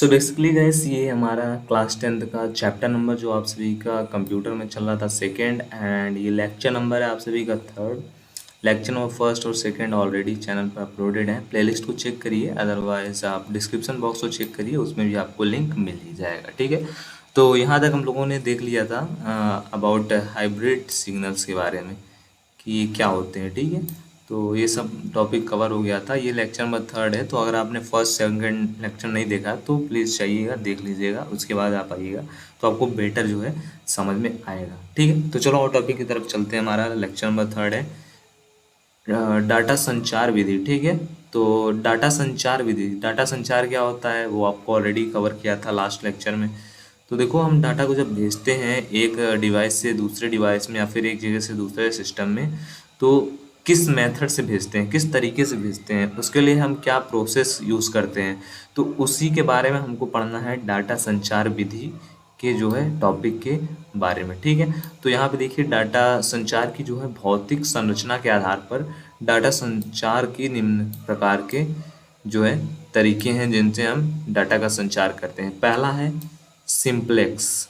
So basically guys ये हमारा class 10th का चैप्टर नंबर जो आप सभी का कंप्यूटर में चल रहा था सेकंड, एंड ये लेक्चर नंबर है आप सभी का थर्ड। लेक्चर नंबर फर्स्ट और सेकंड ऑलरेडी चैनल पर अपलोडेड है, प्लेलिस्ट को चेक करिए, अदरवाइज आप डिस्क्रिप्शन बॉक्स को चेक करिए, उसमें भी आपको लिंक मिल ही जाएगा। ठीक है, तो यहाँ तक हम लोगों ने देख लिया था अबाउट हाइब्रिड सिग्नल्स के बारे में कि ये क्या होते हैं। ठीक है, तो ये सब टॉपिक कवर हो गया था। ये लेक्चर नंबर थर्ड है, तो अगर आपने फर्स्ट सेकंड लेक्चर नहीं देखा तो प्लीज़ जाइएगा, देख लीजिएगा, उसके बाद आप आइएगा तो आपको बेटर जो है समझ में आएगा। ठीक है, तो चलो और टॉपिक की तरफ चलते हैं। हमारा लेक्चर नंबर थर्ड है डाटा संचार विधि। ठीक है, तो डाटा संचार विधि, डाटा संचार क्या होता है वो आपको ऑलरेडी कवर किया था लास्ट लेक्चर में। तो देखो, हम डाटा को जब भेजते हैं एक डिवाइस से दूसरे डिवाइस में या फिर एक जगह से दूसरे सिस्टम में, तो किस मेथड से भेजते हैं, किस तरीके से भेजते हैं, उसके लिए हम क्या प्रोसेस यूज़ करते हैं, तो उसी के बारे में हमको पढ़ना है डाटा संचार विधि के जो है टॉपिक के बारे में। ठीक है, तो यहाँ पे देखिए डाटा संचार की जो है भौतिक संरचना के आधार पर डाटा संचार की निम्न प्रकार के जो है तरीके हैं जिनसे हम डाटा का संचार करते हैं। पहला है सिंप्लेक्स।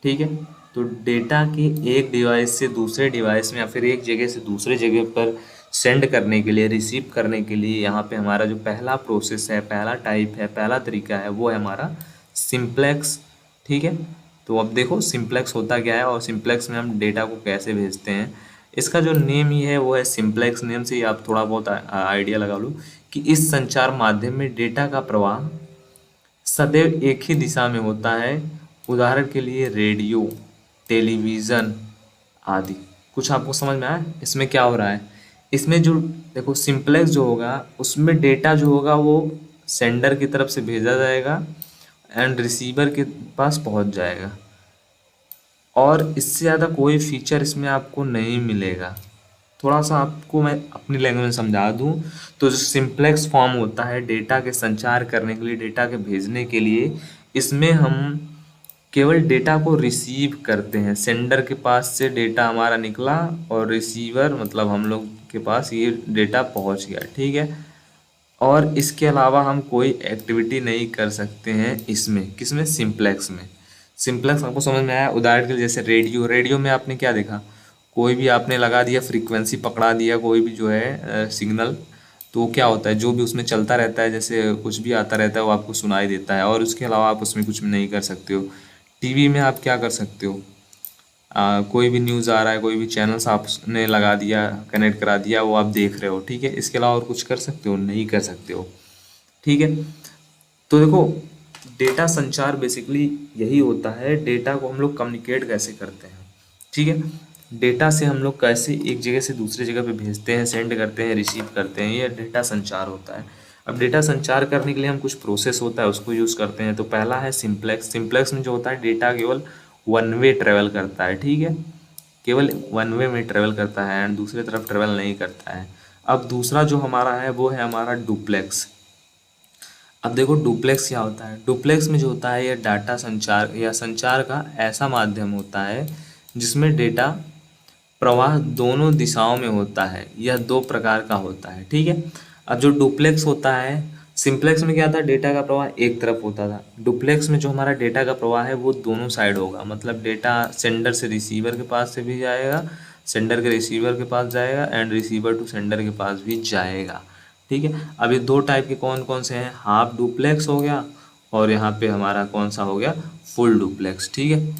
ठीक है, तो डेटा के एक डिवाइस से दूसरे डिवाइस में या फिर एक जगह से दूसरे जगह पर सेंड करने के लिए, रिसीव करने के लिए यहाँ पे हमारा जो पहला प्रोसेस है, पहला टाइप है, पहला तरीका है, वो है हमारा सिंप्लेक्स। ठीक है, तो अब देखो सिंप्लेक्स होता क्या है और सिंप्लेक्स में हम डेटा को कैसे भेजते हैं। इसका जो नेम ही है वो है सिंप्लेक्स। नेम से ही आप थोड़ा बहुत आइडिया लगा लो कि इस संचार माध्यम में डेटा का प्रवाह सदैव एक ही दिशा में होता है। उदाहरण के लिए रेडियो, टेलीविज़न आदि। कुछ आपको समझ में आया इसमें क्या हो रहा है? इसमें जो देखो सिंप्लेक्स जो होगा उसमें डेटा जो होगा वो सेंडर की तरफ से भेजा जाएगा एंड रिसीवर के पास पहुंच जाएगा, और इससे ज़्यादा कोई फीचर इसमें आपको नहीं मिलेगा। थोड़ा सा आपको मैं अपनी लैंग्वेज में समझा दूं तो जो सिंप्लेक्स फॉर्म होता है डेटा के संचार करने के लिए, डेटा के भेजने के लिए, इसमें हम केवल डेटा को रिसीव करते हैं। सेंडर के पास से डेटा हमारा निकला और रिसीवर मतलब हम लोग के पास ये डेटा पहुंच गया। ठीक है, और इसके अलावा हम कोई एक्टिविटी नहीं कर सकते हैं इसमें। किसमें? सिंप्लेक्स में। सिंप्लेक्स आपको समझ में आया? उदाहरण के लिए जैसे रेडियो, रेडियो में आपने क्या देखा, कोई भी आपने लगा दिया, फ्रीक्वेंसी पकड़ा दिया, कोई भी जो है सिग्नल, तो क्या होता है जो भी उसमें चलता रहता है, जैसे कुछ भी आता रहता है वो आपको सुनाई देता है, और उसके अलावा आप उसमें कुछ भी नहीं कर सकते हो। टीवी में आप क्या कर सकते हो, कोई भी न्यूज़ आ रहा है, कोई भी चैनल्स आपने लगा दिया, कनेक्ट करा दिया, वो आप देख रहे हो। ठीक है, इसके अलावा और कुछ कर सकते हो? नहीं कर सकते हो। ठीक है, तो देखो डेटा संचार बेसिकली यही होता है। डेटा को हम लोग कम्युनिकेट कैसे करते हैं। ठीक है, डेटा से हम लोग कैसे एक जगह से दूसरे जगह पे भेजते हैं, सेंड करते हैं, रिसीव करते हैं, ये डेटा संचार होता है। अब डेटा संचार करने के लिए हम कुछ प्रोसेस होता है उसको यूज़ करते हैं। तो पहला है सिंप्लेक्स। सिंप्लेक्स में जो होता है डेटा केवल वन वे ट्रेवल करता है। ठीक है, केवल वन वे में ट्रेवल करता है एंड दूसरे तरफ ट्रेवल नहीं करता है। अब दूसरा जो हमारा है वो है हमारा डुप्लेक्स। अब देखो डुप्लेक्स क्या होता है। डुप्लेक्स में जो होता है ये डाटा संचार या संचार का ऐसा माध्यम होता है जिसमें डेटा प्रवाह दोनों दिशाओं में होता है। यह दो प्रकार का होता है। ठीक है, अब जो डुप्लेक्स होता है, सिंप्लेक्स में क्या था, डेटा का प्रवाह एक तरफ होता था। डुप्लेक्स में जो हमारा डेटा का प्रवाह है वो दोनों साइड होगा, मतलब डेटा सेंडर से रिसीवर के पास से भी जाएगा, सेंडर के रिसीवर के पास जाएगा एंड रिसीवर टू सेंडर के पास भी जाएगा। ठीक है, अब ये दो टाइप के कौन कौन से हैं, हाफ डुप्लेक्स हो गया और यहाँ पे हमारा कौन सा हो गया, फुल डुप्लेक्स। ठीक है,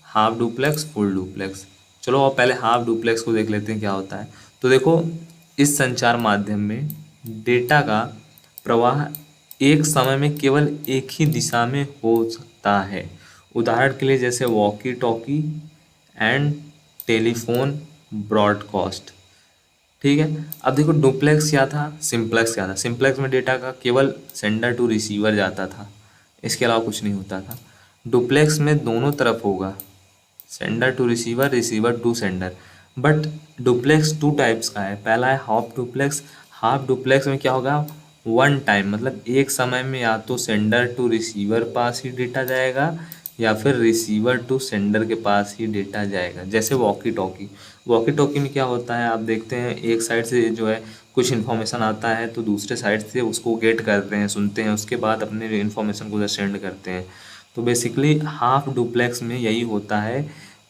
हाफ डुप्लेक्स, फुल डुप्लेक्स। चलो अब पहले हाफ डुप्लेक्स को देख लेते हैं क्या होता है। तो देखो इस संचार माध्यम में डेटा का प्रवाह एक समय में केवल एक ही दिशा में हो सकता है। उदाहरण के लिए जैसे walkie talkie and telephone broadcast. ठीक है, अब देखो डुप्लेक्स क्या था, सिंप्लेक्स क्या था। सिंप्लेक्स में डेटा का केवल सेंडर टू रिसीवर जाता था, इसके अलावा कुछ नहीं होता था। डुप्लेक्स में दोनों तरफ होगा, sender to receiver, receiver to sender. But duplex two types का है। पहला है हाफ डुप्लेक्स। हाफ डुप्लेक्स में क्या होगा, वन टाइम मतलब एक समय में या तो सेंडर टू रिसीवर पास ही डेटा जाएगा या फिर रिसीवर टू सेंडर के पास ही डेटा जाएगा। जैसे वॉकी टॉकी में क्या होता है, आप देखते हैं एक साइड से जो है कुछ इन्फॉर्मेशन आता है तो दूसरे साइड से उसको गेट करते हैं, सुनते हैं, उसके बाद अपने इन्फॉर्मेशन को उधर सेंड करते हैं। तो बेसिकली हाफ डुप्लेक्स में यही होता है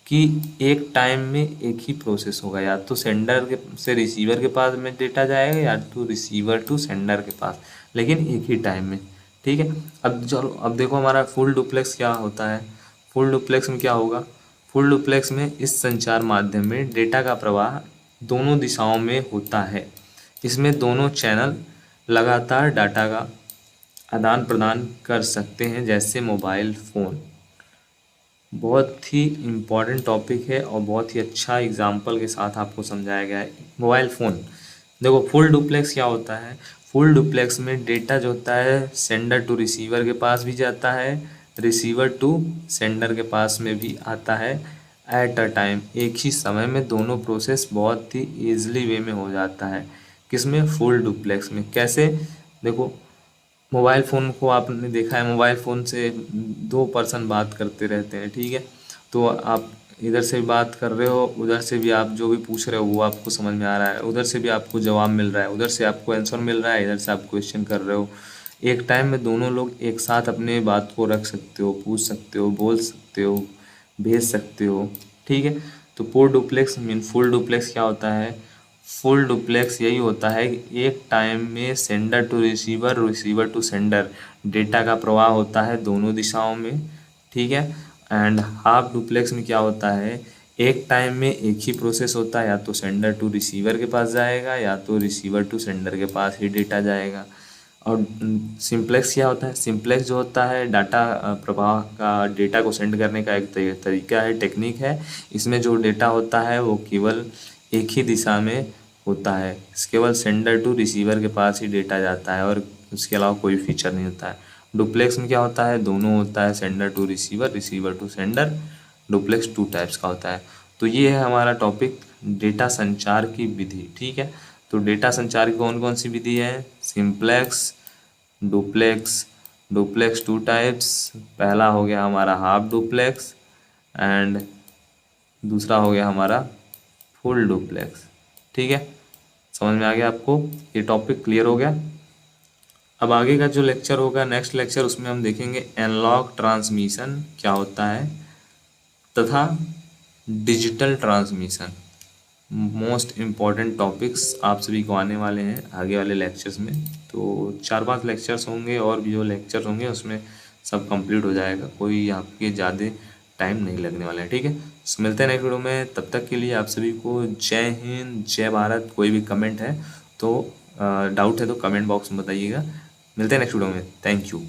कि एक टाइम में एक ही प्रोसेस होगा, या तो सेंडर के से रिसीवर के पास में डेटा जाएगा या तो रिसीवर टू सेंडर के पास, लेकिन एक ही टाइम में। ठीक है। अब चलो अब देखो हमारा फुल डुप्लेक्स क्या होता है। फुल डुप्लेक्स में क्या होगा, फुल डुप्लेक्स में इस संचार माध्यम में डेटा का प्रवाह दोनों दिशाओं में होता है। इसमें दोनों चैनल लगातार डाटा का आदान प्रदान कर सकते हैं, जैसे मोबाइल फ़ोन। बहुत ही इम्पॉर्टेंट टॉपिक है और बहुत ही अच्छा एग्जाम्पल के साथ आपको समझाया गया है। मोबाइल फ़ोन देखो, फुल डुप्लेक्स क्या होता है। फुल डुप्लेक्स में डेटा जो होता है सेंडर टू रिसीवर के पास भी जाता है, रिसीवर टू सेंडर के पास में भी आता है एट अ टाइम। एक ही समय में दोनों प्रोसेस बहुत ही ईजिली वे में हो जाता है। किसमें, फुल डुप्लेक्स में। कैसे, देखो मोबाइल फ़ोन को आपने देखा है, मोबाइल फ़ोन से दो पर्सन बात करते रहते हैं, ठीक है। तो आप इधर से भी बात कर रहे हो, उधर से भी आप जो भी पूछ रहे हो वो आपको समझ में आ रहा है, उधर से भी आपको जवाब मिल रहा है, उधर से आपको आंसर मिल रहा है, इधर से आप क्वेश्चन कर रहे हो। एक टाइम में दोनों लोग एक साथ अपने बात को रख सकते हो, पूछ सकते हो, बोल सकते हो, भेज सकते हो। ठीक है। तो full duplex mean full duplex क्या होता है, फुल डुप्लेक्स यही होता है कि एक टाइम में sender to receiver, receiver to sender data का प्रवाह होता है दोनों दिशाओं में। ठीक है। एंड हाफ डुप्लेक्स में क्या होता है, एक टाइम में एक ही प्रोसेस होता है, या तो सेंडर टू रिसीवर के पास जाएगा या तो रिसीवर टू सेंडर के पास ही डेटा जाएगा। और सिंप्लेक्स क्या होता है, सिंप्लेक्स जो होता है डाटा प्रवाह का, डेटा को सेंड करने का एक तरीका है, टेक्निक है। इसमें जो डेटा होता है वो केवल एक ही दिशा में होता है, केवल सेंडर टू रिसीवर के पास ही डेटा जाता है और उसके अलावा कोई फीचर नहीं होता है। डुप्लेक्स में क्या होता है, दोनों होता है, sender to receiver, receiver to sender. Duplex two types का होता है। तो ये है हमारा टॉपिक, डेटा संचार की विधि। ठीक है। तो डेटा संचार की कौन कौन सी विधि है, simplex, duplex, duplex two types. पहला हो गया हमारा हाफ डुप्लेक्स एंड दूसरा हो गया हमारा फुल डुप्लेक्स। ठीक है, समझ में आ गया आपको, ये टॉपिक क्लियर हो गया। अब आगे का जो लेक्चर होगा, नेक्स्ट लेक्चर, उसमें हम देखेंगे एनालॉग ट्रांसमिशन क्या होता है तथा digital transmission. Most important topics आप सभी को आने वाले हैं आगे वाले लेक्चर्स में। तो 4-5 लेक्चर्स होंगे और भी जो लेक्चर्स होंगे उसमें सब कंप्लीट हो जाएगा, कोई आपके ज़्यादा टाइम नहीं लगने वाला है। ठीक है, तो मिलते हैं नेक्स्ट वीडियो में, तब तक के लिए आप सभी को जय हिंद, जय भारत। कोई भी कमेंट है तो डाउट है तो कमेंट बॉक्स में बताइएगा। मिलते हैं नेक्स्ट वीडियो में, थैंक यू।